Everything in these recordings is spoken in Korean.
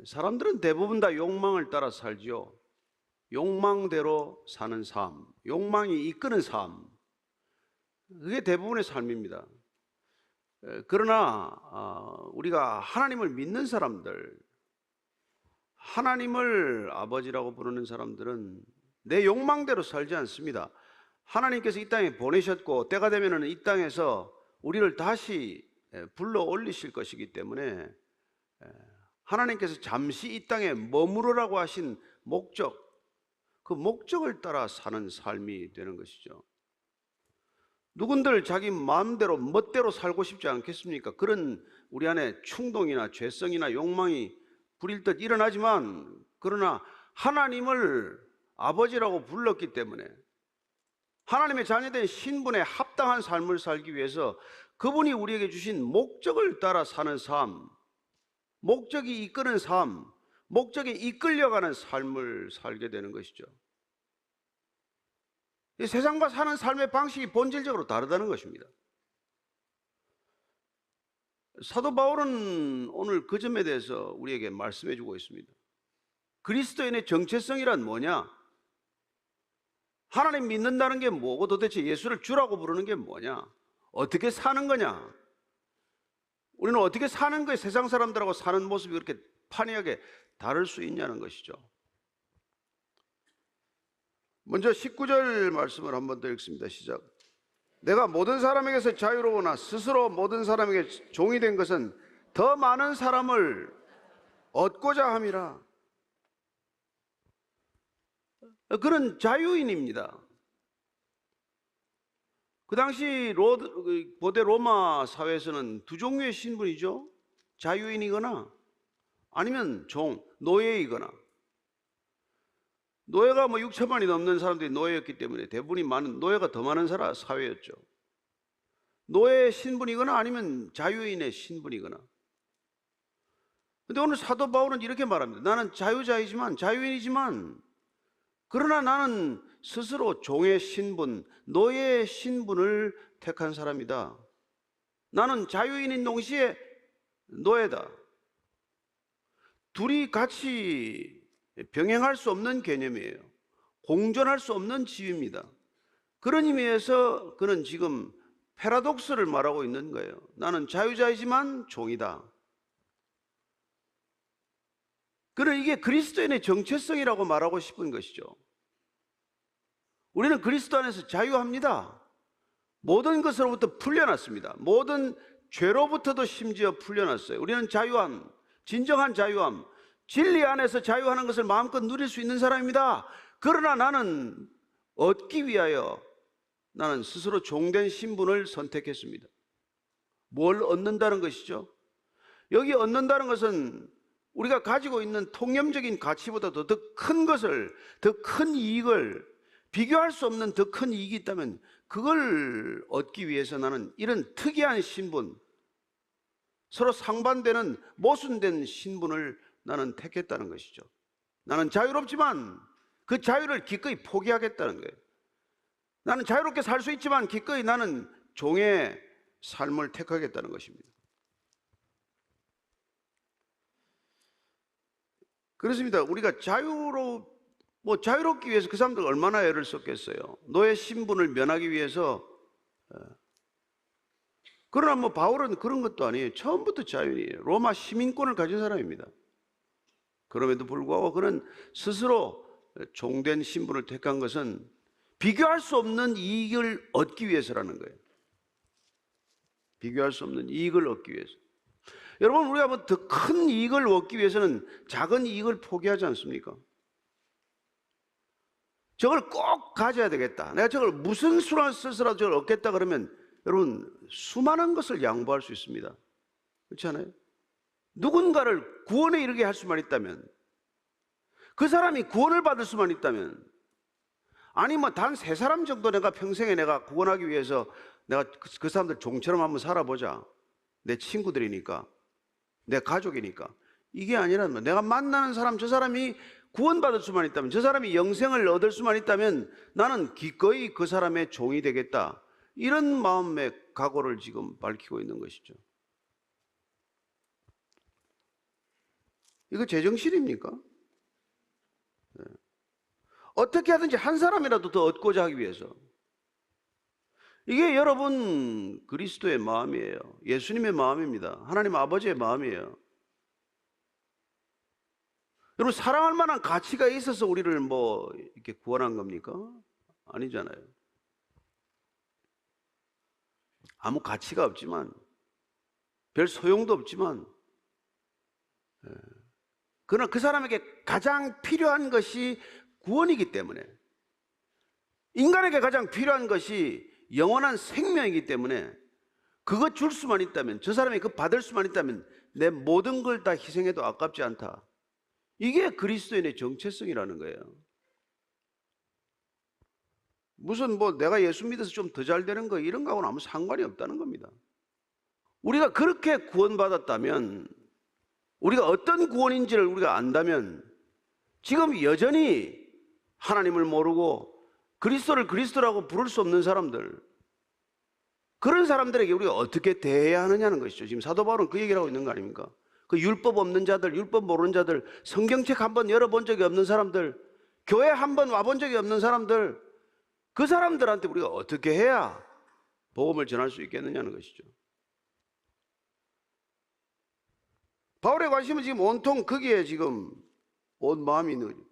사람들은 대부분 다 욕망을 따라 살지요. 욕망대로 사는 삶, 욕망이 이끄는 삶, 그게 대부분의 삶입니다. 그러나 우리가 하나님을 믿는 사람들, 하나님을 아버지라고 부르는 사람들은 내 욕망대로 살지 않습니다. 하나님께서 이 땅에 보내셨고 때가 되면 이 땅에서 우리를 다시 불러 올리실 것이기 때문에 하나님께서 잠시 이 땅에 머무르라고 하신 목적, 그 목적을 따라 사는 삶이 되는 것이죠. 누군들 자기 마음대로 멋대로 살고 싶지 않겠습니까? 그런 우리 안에 충동이나 죄성이나 욕망이 부릴 듯 일어나지만, 그러나 하나님을 아버지라고 불렀기 때문에 하나님의 자녀된 신분에 합당한 삶을 살기 위해서 그분이 우리에게 주신 목적을 따라 사는 삶, 목적이 이끄는 삶, 목적에 이끌려가는 삶을 살게 되는 것이죠. 이 세상과 사는 삶의 방식이 본질적으로 다르다는 것입니다. 사도 바울은 오늘 그 점에 대해서 우리에게 말씀해 주고 있습니다. 그리스도인의 정체성이란 뭐냐? 하나님 믿는다는 게 뭐고 도대체 예수를 주라고 부르는 게 뭐냐? 어떻게 사는 거냐? 우리는 어떻게 사는 거에 세상 사람들하고 사는 모습이 그렇게 판이하게 다를 수 있냐는 것이죠. 먼저 19절 말씀을 한번 더 읽습니다. 시작. 내가 모든 사람에게서 자유로우나 스스로 모든 사람에게 종이 된 것은 더 많은 사람을 얻고자 함이라. 그런 자유인입니다. 그 당시 고대 로마 사회에서는 두 종류의 신분이죠. 자유인이거나 아니면 노예이거나. 노예가 6천만이 넘는 사람들이 노예였기 때문에 대부분이 노예가 더 많은 사회였죠. 노예의 신분이거나 아니면 자유인의 신분이거나. 근데 오늘 사도 바울은 이렇게 말합니다. 나는 자유인이지만 그러나 나는 스스로 종의 신분, 노예의 신분을 택한 사람이다. 나는 자유인인 동시에 노예다. 둘이 같이 병행할 수 없는 개념이에요. 공존할 수 없는 지위입니다. 그런 의미에서 그는 지금 패러독스를 말하고 있는 거예요. 나는 자유자이지만 종이다. 그는 이게 그리스도인의 정체성이라고 말하고 싶은 것이죠. 우리는 그리스도 안에서 자유합니다. 모든 것으로부터 풀려났습니다. 모든 죄로부터도 심지어 풀려났어요. 우리는 자유함, 진정한 자유함, 진리 안에서 자유하는 것을 마음껏 누릴 수 있는 사람입니다. 그러나 나는 얻기 위하여 나는 스스로 종된 신분을 선택했습니다. 뭘 얻는다는 것이죠? 여기 얻는다는 것은 우리가 가지고 있는 통념적인 가치보다 더 큰 것을, 더 큰 이익을, 비교할 수 없는 더 큰 이익이 있다면 그걸 얻기 위해서 나는 이런 특이한 신분, 서로 상반되는 모순된 신분을 나는 택했다는 것이죠. 나는 자유롭지만 그 자유를 기꺼이 포기하겠다는 거예요. 나는 자유롭게 살 수 있지만 기꺼이 나는 종의 삶을 택하겠다는 것입니다. 그렇습니다. 우리가 자유롭기 위해서 그 사람들 얼마나 애를 썼겠어요. 노예 신분을 면하기 위해서. 그러나 바울은 그런 것도 아니에요. 처음부터 자유인이에요. 로마 시민권을 가진 사람입니다. 그럼에도 불구하고 그는 스스로 종된 신분을 택한 것은 비교할 수 없는 이익을 얻기 위해서라는 거예요. 비교할 수 없는 이익을 얻기 위해서. 여러분, 우리가 더 큰 이익을 얻기 위해서는 작은 이익을 포기하지 않습니까? 저걸 꼭 가져야 되겠다. 내가 저걸 무슨 수를 써서라도 저걸 얻겠다 그러면 여러분, 수많은 것을 양보할 수 있습니다. 그렇지 않아요? 누군가를 구원에 이르게 할 수만 있다면, 그 사람이 구원을 받을 수만 있다면, 아니 단 3사람 정도 내가 평생에 내가 구원하기 위해서 내가 그 사람들 종처럼 한번 살아보자. 내 친구들이니까, 내 가족이니까. 이게 아니라면 내가 만나는 사람, 저 사람이 구원받을 수만 있다면, 저 사람이 영생을 얻을 수만 있다면 나는 기꺼이 그 사람의 종이 되겠다. 이런 마음의 각오를 지금 밝히고 있는 것이죠. 이거 제정신입니까? 어떻게 하든지 한 사람이라도 더 얻고자 하기 위해서. 이게 여러분 그리스도의 마음이에요. 예수님의 마음입니다. 하나님 아버지의 마음이에요. 여러분 사랑할 만한 가치가 있어서 우리를 뭐 이렇게 구원한 겁니까? 아니잖아요. 아무 가치가 없지만, 별 소용도 없지만, 그러나 그 사람에게 가장 필요한 것이 구원이기 때문에, 인간에게 가장 필요한 것이 영원한 생명이기 때문에, 그거 줄 수만 있다면, 저 사람이 그거 받을 수만 있다면 내 모든 걸 다 희생해도 아깝지 않다. 이게 그리스도인의 정체성이라는 거예요. 무슨 뭐 내가 예수 믿어서 좀 더 잘 되는 거 이런 거하고는 아무 상관이 없다는 겁니다. 우리가 그렇게 구원받았다면, 우리가 어떤 구원인지를 우리가 안다면, 지금 여전히 하나님을 모르고 그리스도를 그리스도라고 부를 수 없는 사람들, 그런 사람들에게 우리가 어떻게 대해야 하느냐는 것이죠. 지금 사도 바울은 그 얘기를 하고 있는 거 아닙니까? 그 율법 없는 자들, 율법 모르는 자들, 성경책 한번 열어본 적이 없는 사람들, 교회 한번 와본 적이 없는 사람들, 그 사람들한테 우리가 어떻게 해야 복음을 전할 수 있겠느냐는 것이죠. 바울의 관심은 지금 온통 거기에 지금 온 마음이 있는 거죠.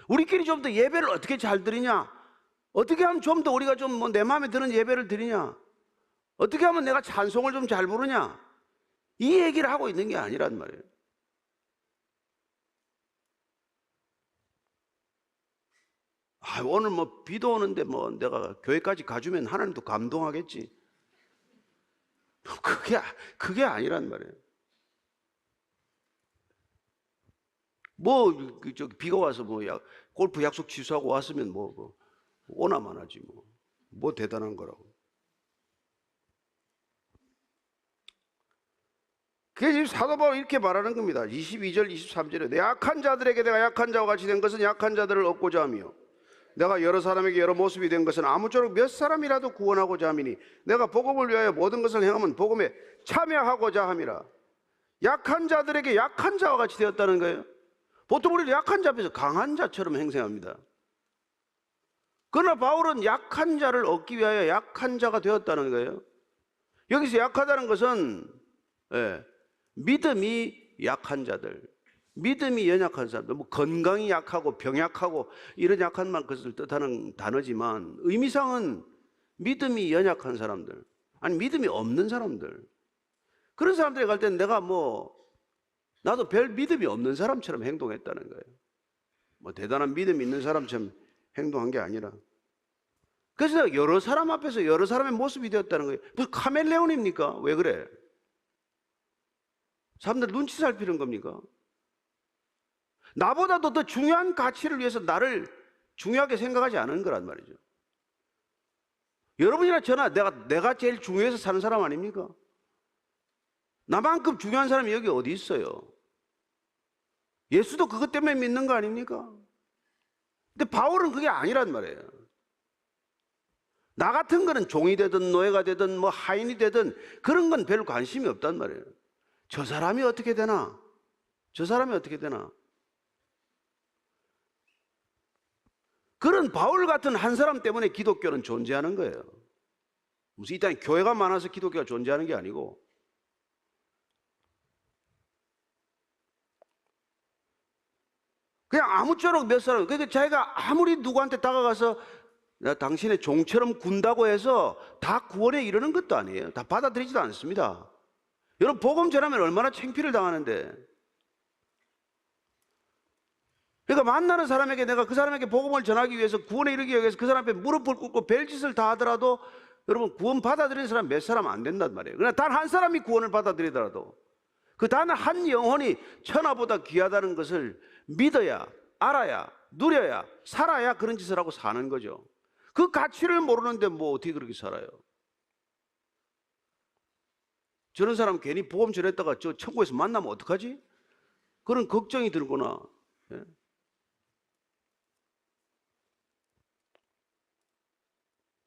우리끼리 좀 더 예배를 어떻게 잘 드리냐, 어떻게 하면 좀 더 우리가 좀 뭐 내 마음에 드는 예배를 드리냐, 어떻게 하면 내가 찬송을 좀 잘 부르냐, 이 얘기를 하고 있는 게 아니란 말이에요. 오늘 뭐 비도 오는데 뭐 내가 교회까지 가주면 하나님도 감동하겠지. 그게 아니란 말이에요. 뭐 비가 와서 뭐 골프 약속 취소하고 왔으면 뭐 오나만 하지 뭐 대단한 거라고. 그게 지금 사도 바울이 이렇게 말하는 겁니다. 22절 23절에 내 약한 자들에게 내가 약한 자와 같이 된 것은 약한 자들을 얻고자 하며, 내가 여러 사람에게 여러 모습이 된 것은 아무쪼록 몇 사람이라도 구원하고자 함이니, 내가 복음을 위하여 모든 것을 행하면 복음에 참여하고자 함이라. 약한 자들에게 약한 자와 같이 되었다는 거예요. 보통 우리는 약한 자 앞에서 강한 자처럼 행세합니다. 그러나 바울은 약한 자를 얻기 위하여 약한 자가 되었다는 거예요. 여기서 약하다는 것은 믿음이 약한 자들, 믿음이 연약한 사람들, 뭐 건강이 약하고 병약하고 이런 약한 것을 뜻하는 단어지만, 의미상은 믿음이 연약한 사람들, 아니 믿음이 없는 사람들, 그런 사람들이 갈 때는 내가 나도 별 믿음이 없는 사람처럼 행동했다는 거예요. 뭐 대단한 믿음이 있는 사람처럼 행동한 게 아니라. 그래서 내가 여러 사람 앞에서 여러 사람의 모습이 되었다는 거예요. 무슨 카멜레온입니까? 왜 그래? 사람들 눈치 살피는 겁니까? 나보다도 더 중요한 가치를 위해서 나를 중요하게 생각하지 않은 거란 말이죠. 여러분이나 저나 내가 제일 중요해서 사는 사람 아닙니까? 나만큼 중요한 사람이 여기 어디 있어요? 예수도 그것 때문에 믿는 거 아닙니까? 근데 바울은 그게 아니란 말이에요. 나 같은 거는 종이 되든 노예가 되든 뭐 하인이 되든 그런 건 별 관심이 없단 말이에요. 저 사람이 어떻게 되나? 저 사람이 어떻게 되나? 그런 바울 같은 한 사람 때문에 기독교는 존재하는 거예요. 무슨 이 땅에 교회가 많아서 기독교가 존재하는 게 아니고, 그냥 아무쪼록 몇 사람, 그러니까 자기가 아무리 누구한테 다가가서 나 당신의 종처럼 군다고 해서 다 구원에 이르는 것도 아니에요. 다 받아들이지도 않습니다. 여러분 복음 전하면 얼마나 창피를 당하는데. 그러니까 만나는 사람에게 내가 그 사람에게 복음을 전하기 위해서, 구원에 이르기 위해서 그 사람 앞에 무릎을 꿇고 별짓을 다 하더라도 여러분 구원 받아들이는 사람 몇 사람 안 된단 말이에요. 그러나 단 한 사람이 구원을 받아들이더라도 그 단 한 영혼이 천하보다 귀하다는 것을 믿어야, 알아야, 누려야, 살아야 그런 짓을 하고 사는 거죠. 그 가치를 모르는데 뭐 어떻게 그렇게 살아요? 저런 사람 괜히 복음 전했다가 저 천국에서 만나면 어떡하지? 그런 걱정이 들거나.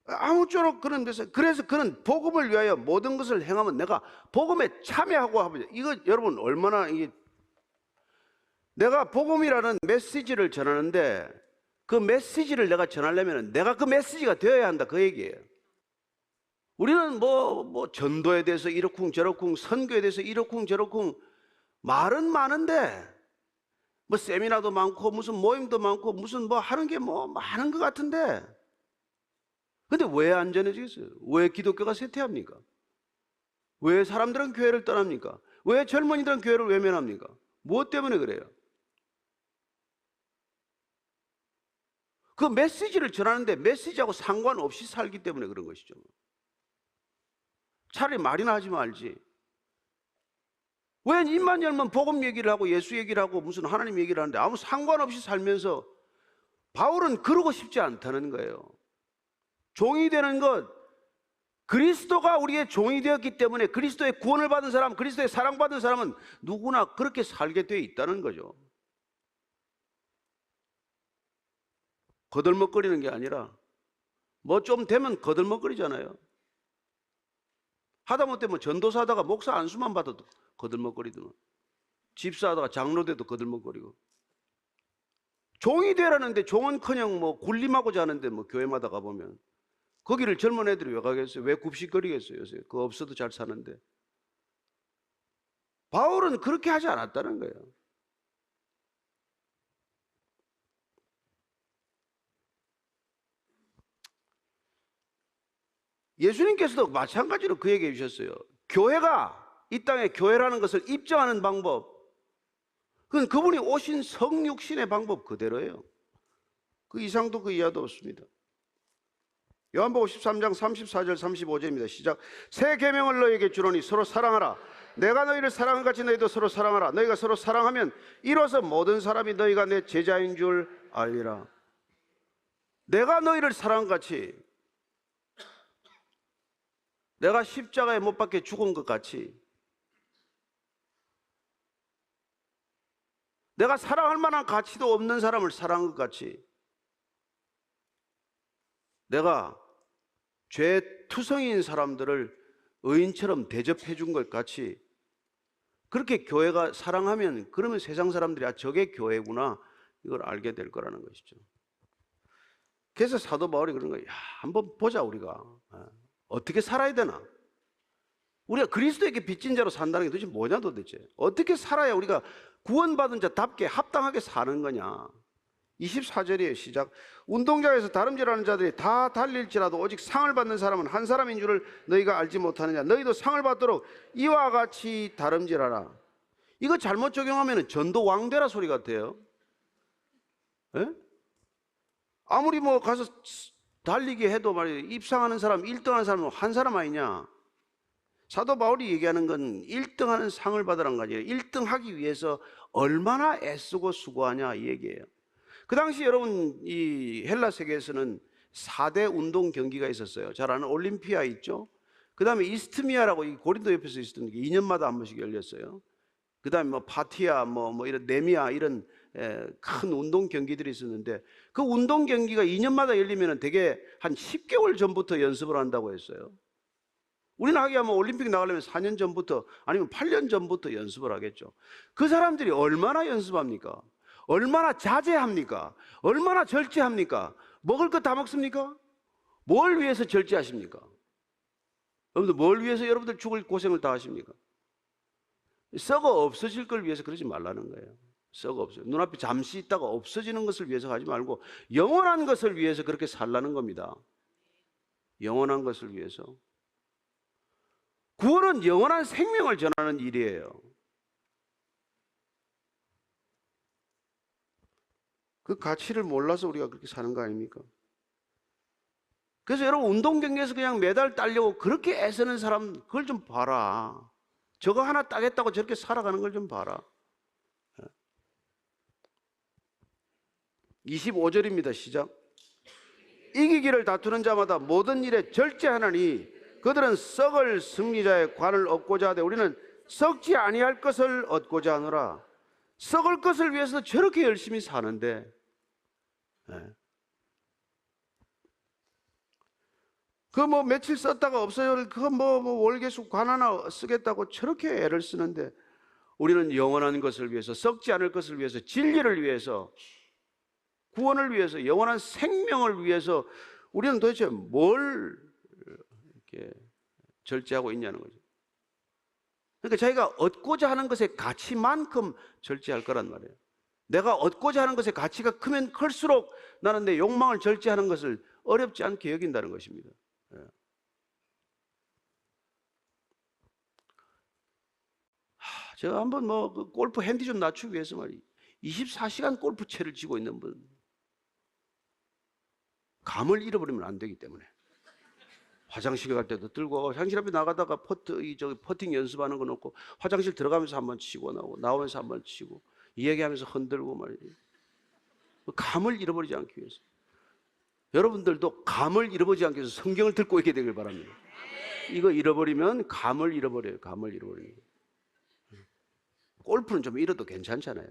아무쪼록 그런 데서, 그래서 그는 복음을 위하여 모든 것을 행하면 내가 복음에 참여하고 하면, 이거 여러분 얼마나 이게 내가 복음이라는 메시지를 전하는데 그 메시지를 내가 전하려면 내가 그 메시지가 되어야 한다, 그 얘기예요. 우리는 뭐 전도에 대해서 이러쿵 저러쿵, 선교에 대해서 이러쿵 저러쿵 말은 많은데 뭐 세미나도 많고 무슨 모임도 많고 무슨 뭐 하는 게 뭐 많은 것 같은데, 근데 왜 안 전해지겠어요? 왜 기독교가 쇠퇴합니까? 왜 사람들은 교회를 떠납니까? 왜 젊은이들은 교회를 외면합니까? 무엇 때문에 그래요? 그 메시지를 전하는데 메시지하고 상관없이 살기 때문에 그런 것이죠. 차라리 말이나 하지 말지. 왜 입만 열면 복음 얘기를 하고 예수 얘기를 하고 무슨 하나님 얘기를 하는데 아무 상관없이 살면서, 바울은 그러고 싶지 않다는 거예요. 종이 되는 것, 그리스도가 우리의 종이 되었기 때문에 그리스도의 구원을 받은 사람, 그리스도의 사랑받은 사람은 누구나 그렇게 살게 되어 있다는 거죠. 거들먹거리는 게 아니라 뭐 좀 되면 거들먹거리잖아요. 하다못해 뭐 전도사 하다가 목사 안수만 받아도 거들먹거리더만, 집사하다가 장로 돼도 거들먹거리고. 종이 되라는데 종은커녕 뭐 군림하고자 하는데 뭐 교회마다 가보면 거기를 젊은 애들이 왜 가겠어요? 왜 굽식거리겠어요? 요새 그거 없어도 잘 사는데. 바울은 그렇게 하지 않았다는 거예요. 예수님께서도 마찬가지로 그 얘기해 주셨어요. 교회가 이 땅에 교회라는 것을 입증하는 방법, 그건 그분이 오신 성육신의 방법 그대로예요. 그 이상도 그 이하도 없습니다. 요한복음 13장 34절 35절입니다. 시작. 새 계명을 너희에게 주노니 서로 사랑하라. 내가 너희를 사랑한 같이 너희도 서로 사랑하라. 너희가 서로 사랑하면 이로써 모든 사람이 너희가 내 제자인 줄 알리라. 내가 너희를 사랑한 같이, 내가 십자가에 못 박혀 죽은 것 같이, 내가 사랑할 만한 가치도 없는 사람을 사랑한 것 같이, 내가 죄투성이인 사람들을 의인처럼 대접해 준 것 같이, 그렇게 교회가 사랑하면, 그러면 세상 사람들이 아, 저게 교회구나, 이걸 알게 될 거라는 것이죠. 그래서 사도 바울이 그런 거예요. 야, 한번 보자, 우리가 어떻게 살아야 되나? 우리가 그리스도에게 빚진 자로 산다는 게 도대체 뭐냐 도대체? 어떻게 살아야 우리가 구원받은 자답게 합당하게 사는 거냐? 24절이에요. 시작. 운동장에서 다름질하는 자들이 다 달릴지라도 오직 상을 받는 사람은 한 사람인 줄을 너희가 알지 못하느냐? 너희도 상을 받도록 이와 같이 다름질하라. 이거 잘못 적용하면 전도 왕되라 소리 같아요. 에? 아무리 뭐 가서 달리기 해도 말이에요, 입상하는 사람, 1등하는 사람은 한 사람 아니냐? 사도 바울이 얘기하는 건 1등하는 상을 받으라는 거 아니에요. 1등 하기 위해서 얼마나 애쓰고 수고하냐 이 얘기예요. 그 당시 여러분 이 헬라 세계에서는 4대 운동 경기가 있었어요. 잘 아는 올림피아 있죠. 그 다음에 이스트미아라고 이 고린도 옆에서 있었던 게 2년마다 한 번씩 열렸어요. 그 다음에 뭐 파티아 뭐 이런 네미아 이런 큰 운동 경기들이 있었는데, 그 운동 경기가 2년마다 열리면 되게 한 10개월 전부터 연습을 한다고 했어요. 우리는 하기야 뭐 올림픽 나가려면 4년 전부터 아니면 8년 전부터 연습을 하겠죠. 그 사람들이 얼마나 연습합니까? 얼마나 자제합니까? 얼마나 절제합니까? 먹을 거 다 먹습니까? 뭘 위해서 절제하십니까? 여러분들 뭘 위해서 여러분들 죽을 고생을 다 하십니까? 썩어 없어질 걸 위해서 그러지 말라는 거예요. 썩어 없어요. 눈앞에 잠시 있다가 없어지는 것을 위해서 하지 말고 영원한 것을 위해서 그렇게 살라는 겁니다. 영원한 것을 위해서. 구원은 영원한 생명을 전하는 일이에요. 그 가치를 몰라서 우리가 그렇게 사는 거 아닙니까? 그래서 여러분 운동 경기에서 그냥 메달 따려고 그렇게 애쓰는 사람, 그걸 좀 봐라. 저거 하나 따겠다고 저렇게 살아가는 걸 좀 봐라. 25절입니다. 시작. 이기기를 다투는 자마다 모든 일에 절제하나니 그들은 썩을 승리자의 관을 얻고자 하되 우리는 썩지 아니할 것을 얻고자 하노라. 썩을 것을 위해서 저렇게 열심히 사는데, 그 뭐 며칠 썼다가 없어요. 그거 뭐 월계수 관 하나 쓰겠다고 저렇게 애를 쓰는데 우리는 영원한 것을 위해서, 썩지 않을 것을 위해서, 진리를 위해서, 구원을 위해서, 영원한 생명을 위해서 우리는 도대체 뭘 이렇게 절제하고 있냐는 거죠. 그러니까 자기가 얻고자 하는 것의 가치만큼 절제할 거란 말이에요. 내가 얻고자 하는 것의 가치가 크면 클수록 나는 내 욕망을 절제하는 것을 어렵지 않게 여긴다는 것입니다. 제가 한번 그 골프 핸디 좀 낮추기 위해서 말이에요. 24시간 골프채를 쥐고 있는 분, 감을 잃어버리면 안 되기 때문에 화장실 갈 때도 들고, 화장실 앞에 나가다가 퍼팅 연습하는 거 놓고 화장실 들어가면서 한번 치고 나오면서 한번 치고 이야기하면서 흔들고 말이에요. 감을 잃어버리지 않기 위해서. 여러분들도 감을 잃어버리지 않기 위해서 성경을 들고 있게 되길 바랍니다. 이거 잃어버리면 감을 잃어버려요. 감을 잃어버리는 거예요. 골프는 좀 잃어도 괜찮잖아요.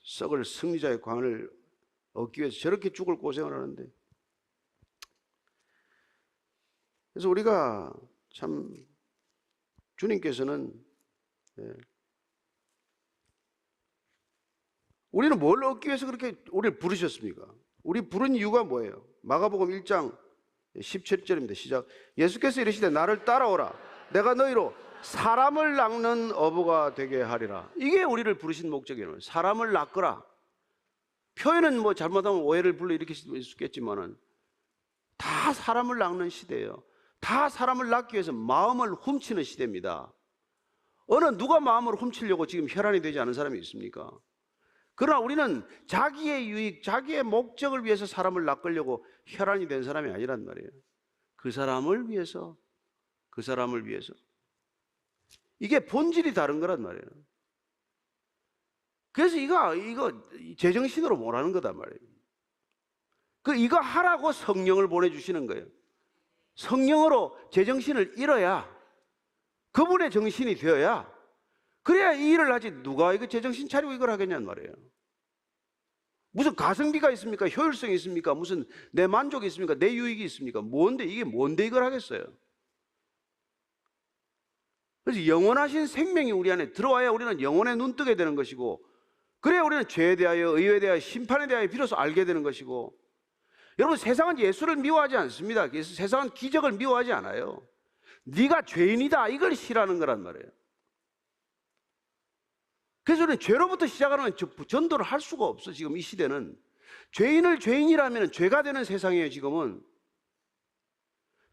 썩을 승리자의 광을 얻기 위해서 저렇게 죽을 고생을 하는데, 그래서 우리가 참 주님께서는 우리는 뭘 얻기 위해서 그렇게 우리를 부르셨습니까? 우리 부른 이유가 뭐예요? 마가복음 1장 17절입니다. 시작. 예수께서 이르시되 나를 따라오라. 내가 너희로 사람을 낚는 어부가 되게 하리라. 이게 우리를 부르신 목적이에요. 사람을 낚으라. 표현은 뭐 잘못하면 오해를 불러일으킬 수 있겠지만은 다 사람을 낚는 시대예요. 다 사람을 낚기 위해서 마음을 훔치는 시대입니다. 어느 누가 마음을 훔치려고 지금 혈안이 되지 않은 사람이 있습니까? 그러나 우리는 자기의 유익, 자기의 목적을 위해서 사람을 낚으려고 혈안이 된 사람이 아니란 말이에요. 그 사람을 위해서, 그 사람을 위해서. 이게 본질이 다른 거란 말이에요. 그래서 이거 제정신으로 못하는 거단 말이에요. 이거 하라고 성령을 보내주시는 거예요. 성령으로 제정신을 잃어야, 그분의 정신이 되어야, 그래야 이 일을 하지. 누가 이거 제정신 차리고 이걸 하겠냐는 말이에요. 무슨 가성비가 있습니까? 효율성이 있습니까? 무슨 내 만족이 있습니까? 내 유익이 있습니까? 이게 뭔데 이걸 하겠어요? 그래서 영원하신 생명이 우리 안에 들어와야 우리는 영혼에 눈 뜨게 되는 것이고, 그래야 우리는 죄에 대하여, 의에 대하여, 심판에 대하여 비로소 알게 되는 것이고. 여러분, 세상은 예수를 미워하지 않습니다. 그래서 세상은 기적을 미워하지 않아요. 네가 죄인이다, 이걸 싫어하는 거란 말이에요. 그래서 우리는 죄로부터 시작하는 전도를 할 수가 없어. 지금 이 시대는 죄인을 죄인이라면 죄가 되는 세상이에요. 지금은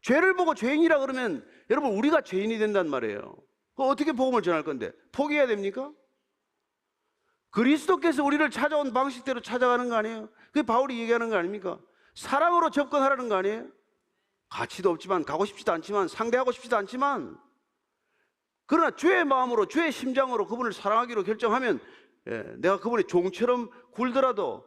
죄를 보고 죄인이라 그러면 여러분 우리가 죄인이 된단 말이에요. 어떻게 복음을 전할 건데 포기해야 됩니까? 그리스도께서 우리를 찾아온 방식대로 찾아가는 거 아니에요? 그게 바울이 얘기하는 거 아닙니까? 사랑으로 접근하라는 거 아니에요? 가치도 없지만, 가고 싶지도 않지만, 상대하고 싶지도 않지만, 그러나 주의 마음으로, 주의 심장으로 그분을 사랑하기로 결정하면 내가 그분의 종처럼 굴더라도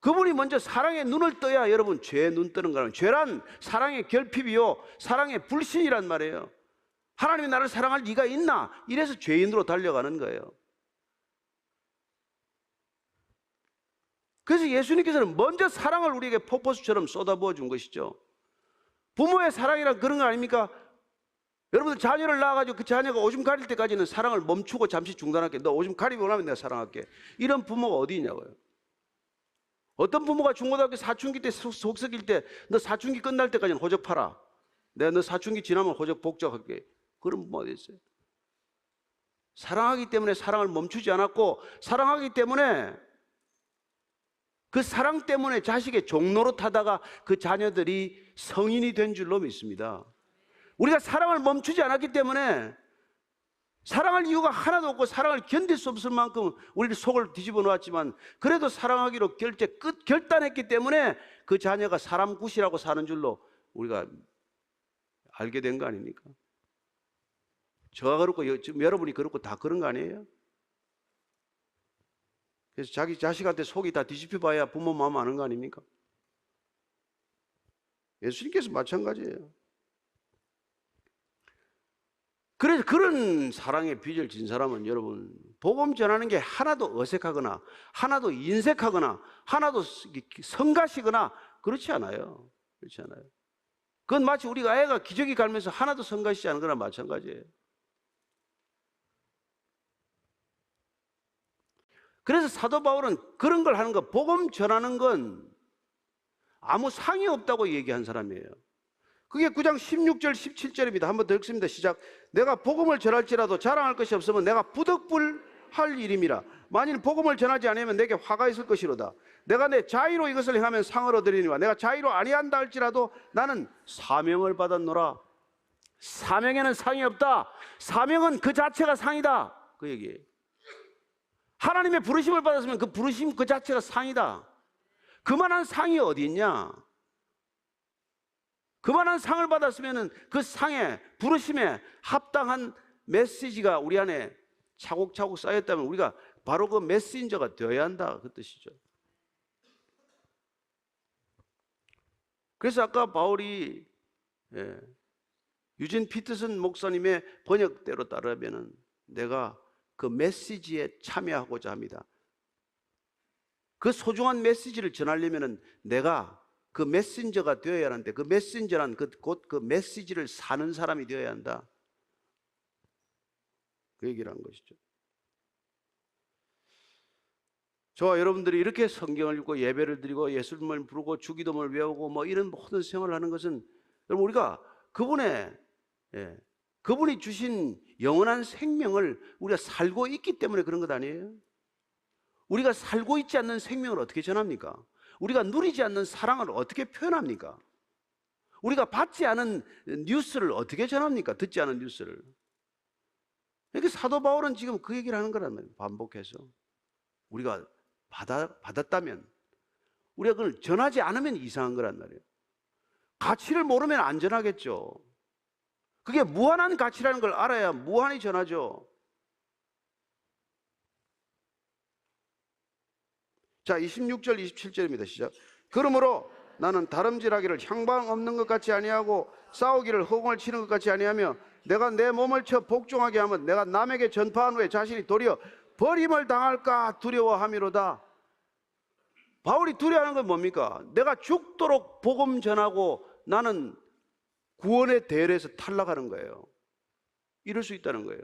그분이 먼저 사랑의 눈을 떠야 여러분 죄에 눈 뜨는 거라면, 죄란 사랑의 결핍이요 사랑의 불신이란 말이에요. 하나님이 나를 사랑할 리가 있나? 이래서 죄인으로 달려가는 거예요. 그래서 예수님께서는 먼저 사랑을 우리에게 폭포수처럼 쏟아부어 준 것이죠. 부모의 사랑이란 그런 거 아닙니까? 여러분들 자녀를 낳아가지고 그 자녀가 오줌 가릴 때까지는 사랑을 멈추고 잠시 중단할게. 너 오줌 가리고 나면 내가 사랑할게. 이런 부모가 어디 있냐고요. 어떤 부모가 중고등학교 사춘기 때 속 썩일 때 너 사춘기 끝날 때까지는 호적 팔아. 내가 너 사춘기 지나면 호적 복적할게. 그런 부모가 어디 있어요? 사랑하기 때문에 사랑을 멈추지 않았고, 사랑하기 때문에 그 사랑 때문에 자식의 종노릇 하다가 그 자녀들이 성인이 된 줄로 믿습니다. 우리가 사랑을 멈추지 않았기 때문에, 사랑할 이유가 하나도 없고 사랑을 견딜 수 없을 만큼 우리 속을 뒤집어 놓았지만, 그래도 사랑하기로 결단했기 때문에 그 자녀가 사람 굿이라고 사는 줄로 우리가 알게 된 거 아닙니까? 저가 그렇고 지금 여러분이 그렇고 다 그런 거 아니에요? 그래서 자기 자식한테 속이 다 뒤집혀 봐야 부모 마음 아는 거 아닙니까? 예수님께서 마찬가지예요. 그래서 그런 사랑의 빚을 진 사람은 여러분 복음 전하는 게 하나도 어색하거나 하나도 인색하거나 하나도 성가시거나 그렇지 않아요. 그렇지 않아요. 그건 마치 우리가 애가 기저귀 갈면서 하나도 성가시지 않은 거나 마찬가지예요. 그래서 사도 바울은 그런 걸 하는 거, 복음 전하는 건 아무 상이 없다고 얘기한 사람이에요. 그게 9장 16절 17절입니다. 한번 더 읽습니다. 시작. 내가 복음을 전할지라도 자랑할 것이 없으면 내가 부득불할 일임이라. 만일 복음을 전하지 않으면 내게 화가 있을 것이로다. 내가 내 자의로 이것을 행하면 상을 얻으리니와 내가 자의로 아니한다 할지라도 나는 사명을 받았노라. 사명에는 상이 없다. 사명은 그 자체가 상이다. 그 얘기예요. 하나님의 부르심을 받았으면 그 부르심 그 자체가 상이다. 그만한 상이 어디 있냐? 그만한 상을 받았으면 그 상에, 부르심에 합당한 메시지가 우리 안에 차곡차곡 쌓였다면 우리가 바로 그 메신저가 되어야 한다, 그 뜻이죠. 그래서 아까 바울이 유진 피터슨 목사님의 번역대로 따르면 내가 그 메시지에 참여하고자 합니다. 그 소중한 메시지를 전하려면 내가 그 메신저가 되어야 하는데, 그 메신저란 곧 그 메시지를 사는 사람이 되어야 한다, 그 얘기를 한 것이죠. 저와 여러분들이 이렇게 성경을 읽고 예배를 드리고 예수님을 부르고 주기도문을 외우고 뭐 이런 모든 생활을 하는 것은 여러분 우리가 그분이 주신 영원한 생명을 우리가 살고 있기 때문에 그런 것 아니에요? 우리가 살고 있지 않는 생명을 어떻게 전합니까? 우리가 누리지 않는 사랑을 어떻게 표현합니까? 우리가 받지 않은 뉴스를 어떻게 전합니까? 듣지 않은 뉴스를. 그러니까 사도 바울은 지금 그 얘기를 하는 거란 말이에요. 반복해서. 우리가 받았다면, 우리가 그걸 전하지 않으면 이상한 거란 말이에요. 가치를 모르면 안 전하겠죠. 그게 무한한 가치라는 걸 알아야 무한히 전하죠. 자, 26절 27절입니다. 시작. 그러므로 나는 다름질하기를 향방 없는 것 같이 아니하고 싸우기를 허공을 치는 것 같이 아니하며 내가 내 몸을 쳐 복종하게 하면 내가 남에게 전파한 후에 자신이 도리어 버림을 당할까 두려워함이로다. 바울이 두려워하는 건 뭡니까? 내가 죽도록 복음 전하고 나는 구원의 대열에서 탈락하는 거예요. 이럴 수 있다는 거예요.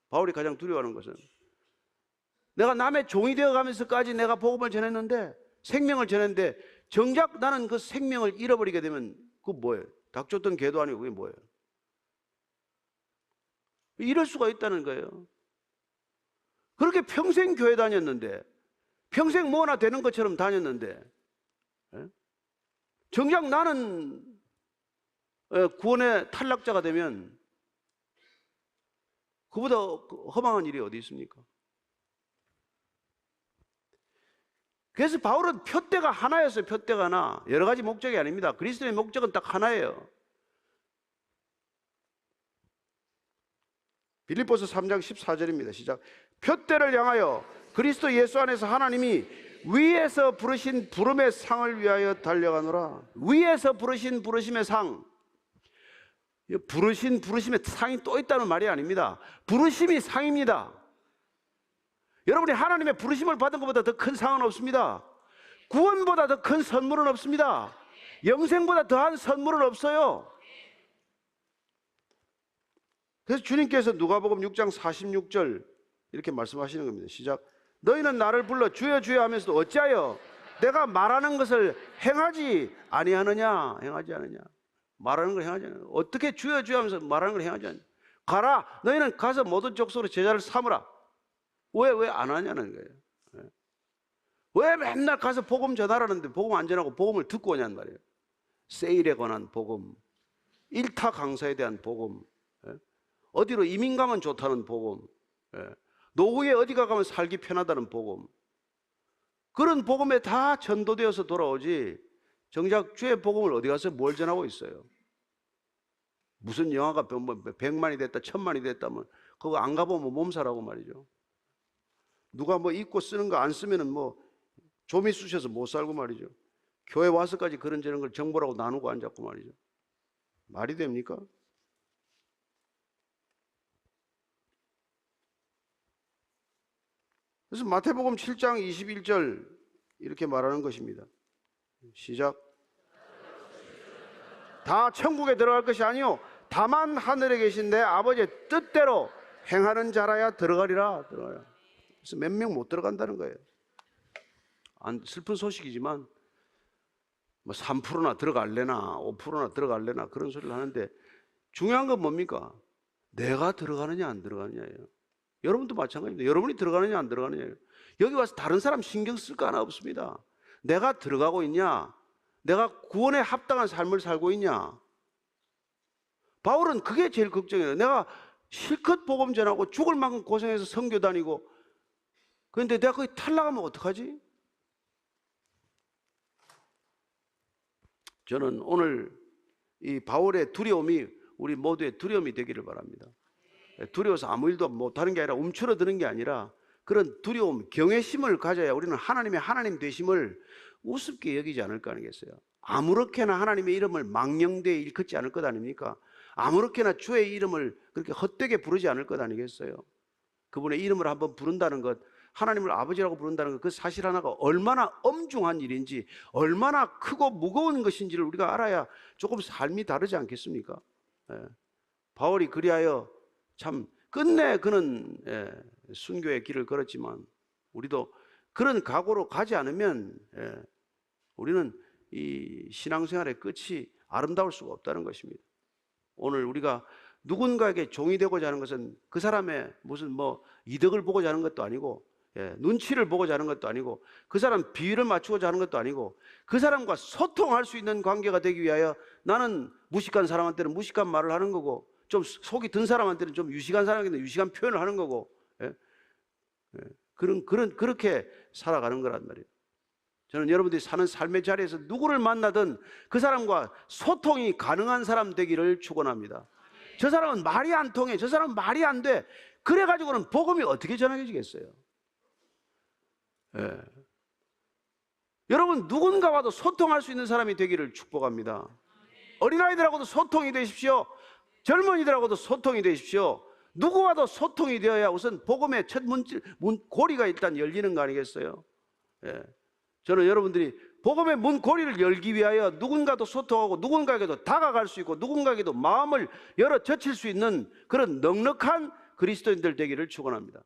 바울이 가장 두려워하는 것은 내가 남의 종이 되어가면서까지 내가 복음을 전했는데, 생명을 전했는데 정작 나는 그 생명을 잃어버리게 되면 그거 뭐예요? 닭 쫓던 개도 아니고 그게 뭐예요? 이럴 수가 있다는 거예요. 그렇게 평생 교회 다녔는데, 평생 뭐 하나 되는 것처럼 다녔는데, 정작 나는 구원의 탈락자가 되면 그보다 허망한 일이 어디 있습니까? 그래서 바울은 표대가 하나였어요. 표대가 하나. 여러 가지 목적이 아닙니다. 그리스도의 목적은 딱 하나예요. 빌립보서 3장 14절입니다. 시작. 표대를 향하여 그리스도 예수 안에서 하나님이 위에서 부르신 부름의 상을 위하여 달려가노라. 위에서 부르신 부르심의 상. 부르심의 상이 또 있다는 말이 아닙니다. 부르심이 상입니다. 여러분이 하나님의 부르심을 받은 것보다 더 큰 상은 없습니다. 구원보다 더 큰 선물은 없습니다. 영생보다 더한 선물은 없어요. 그래서 주님께서 누가복음 6장 46절 이렇게 말씀하시는 겁니다. 시작. 너희는 나를 불러 주여 주여 하면서도 어찌하여 내가 말하는 것을 행하지 아니하느냐. 행하지 않느냐. 말하는 걸 행하지 않느냐. 어떻게 주여 주여 하면서 말하는 걸 행하지 않느냐. 가라. 너희는 가서 모든 족속으로 제자를 삼으라. 왜 안 하냐는 거예요. 왜 맨날 가서 복음 전하라는데 복음 안 전하고 복음을 듣고 오냐는 말이에요. 세일에 관한 복음, 일타 강사에 대한 복음, 어디로 이민 가면 좋다는 복음, 노후에 어디가 가면 살기 편하다는 복음, 그런 복음에 다 전도되어서 돌아오지 정작 주의 복음을 어디 가서 뭘 전하고 있어요? 무슨 영화가 100만이 됐다 1000만이 됐다면 그거 안 가보면 몸살하고 말이죠. 누가 뭐 읽고 쓰는 거 안 쓰면은 뭐 좀이 쑤셔서 못 살고 말이죠. 교회 와서까지 그런저런 걸 정보라고 나누고 앉았고 말이죠. 말이 됩니까? 그래서 마태복음 7장 21절 이렇게 말하는 것입니다. 시작. 다 천국에 들어갈 것이 아니요 다만 하늘에 계신 내 아버지의 뜻대로 행하는 자라야 들어가리라. 그래서 몇 명 못 들어간다는 거예요. 슬픈 소식이지만 뭐 3%나 들어갈래나 5%나 들어갈래나 그런 소리를 하는데 중요한 건 뭡니까? 내가 들어가느냐 안 들어가느냐예요. 여러분도 마찬가지입니다. 여러분이 들어가느냐 안 들어가느냐예요. 여기 와서 다른 사람 신경 쓸 거 하나 없습니다. 내가 들어가고 있냐? 내가 구원에 합당한 삶을 살고 있냐? 바울은 그게 제일 걱정이에요. 내가 실컷 복음 전하고 죽을 만큼 고생해서 선교 다니고 그런데 내가 거기 탈락하면 어떡하지? 저는 오늘 이 바울의 두려움이 우리 모두의 두려움이 되기를 바랍니다. 두려워서 아무 일도 못하는 게 아니라 움츠러드는 게 아니라 그런 두려움, 경외심을 가져야 우리는 하나님의 하나님 되심을 우습게 여기지 않을까 하겠어요. 아무렇게나 하나님의 이름을 망령되이 일컫지 않을 것 아닙니까? 아무렇게나 주의 이름을 그렇게 헛되게 부르지 않을 것 아니겠어요? 그분의 이름을 한번 부른다는 것, 하나님을 아버지라고 부른다는 것, 그 사실 하나가 얼마나 엄중한 일인지, 얼마나 크고 무거운 것인지를 우리가 알아야 조금 삶이 다르지 않겠습니까? 바울이 그리하여 참 끝내 그는 순교의 길을 걸었지만 우리도 그런 각오로 가지 않으면 우리는 이 신앙생활의 끝이 아름다울 수가 없다는 것입니다. 오늘 우리가 누군가에게 종이 되고자 하는 것은 그 사람의 무슨 뭐 이득을 보고자 하는 것도 아니고 눈치를 보고자 하는 것도 아니고 그 사람 비위를 맞추고자 하는 것도 아니고 그 사람과 소통할 수 있는 관계가 되기 위하여 나는 무식한 사람한테는 무식한 말을 하는 거고 좀 속이 든 사람한테는 좀 유식한 사람한테는 유식한 표현을 하는 거고 그렇게 살아가는 거란 말이에요. 저는 여러분들이 사는 삶의 자리에서 누구를 만나든 그 사람과 소통이 가능한 사람 되기를 축원합니다. 저 사람은 말이 안 통해, 저 사람은 말이 안 돼. 그래가지고는 복음이 어떻게 전해지겠어요? 여러분 누군가와도 소통할 수 있는 사람이 되기를 축복합니다. 어린아이들하고도 소통이 되십시오. 젊은이들하고도 소통이 되십시오. 누구와도 소통이 되어야 우선 복음의 첫 고리가 일단 열리는 거 아니겠어요? 저는 여러분들이 복음의 문 고리를 열기 위하여 누군가도 소통하고 누군가에게도 다가갈 수 있고 누군가에게도 마음을 열어 젖힐 수 있는 그런 넉넉한 그리스도인들 되기를 축원합니다.